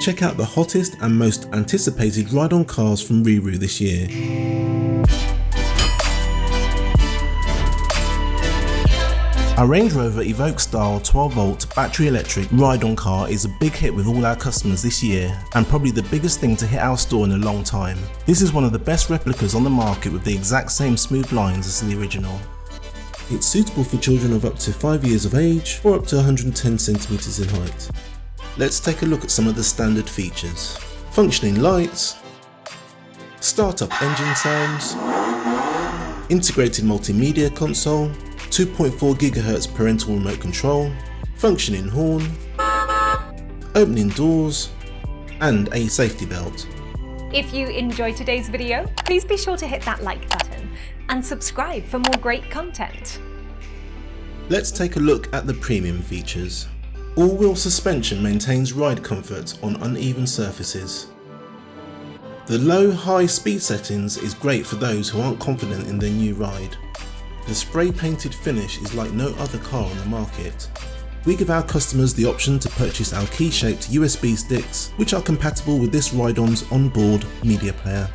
check out the hottest and most anticipated ride-on cars from RiiRoo this year. Our Range Rover Evoque Style 12-volt battery electric ride-on car is a big hit with all our customers this year, and probably the biggest thing to hit our store in a long time. This is one of the best replicas on the market with the exact same smooth lines as the original. It's suitable for children of up to 5 years of age or up to 110 centimeters in height. Let's take a look at some of the standard features. Functioning lights, start-up engine sounds, integrated multimedia console, 2.4 GHz parental remote control, functioning horn, opening doors, and a safety belt. If you enjoyed today's video, please be sure to hit that like button and subscribe for more great content. Let's take a look at the premium features. All-wheel suspension maintains ride comfort on uneven surfaces. The low-high speed settings is great for those who aren't confident in their new ride. The spray-painted finish is like no other car on the market. We give our customers the option to purchase our key-shaped USB sticks, which are compatible with this ride-on's onboard media player.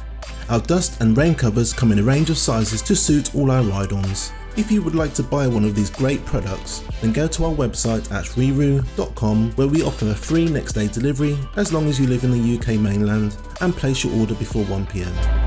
Our dust and rain covers come in a range of sizes to suit all our ride-ons. If you would like to buy one of these great products, then go to our website at RiiRoo.com, where we offer a free next day delivery as long as you live in the UK mainland and place your order before 1 PM.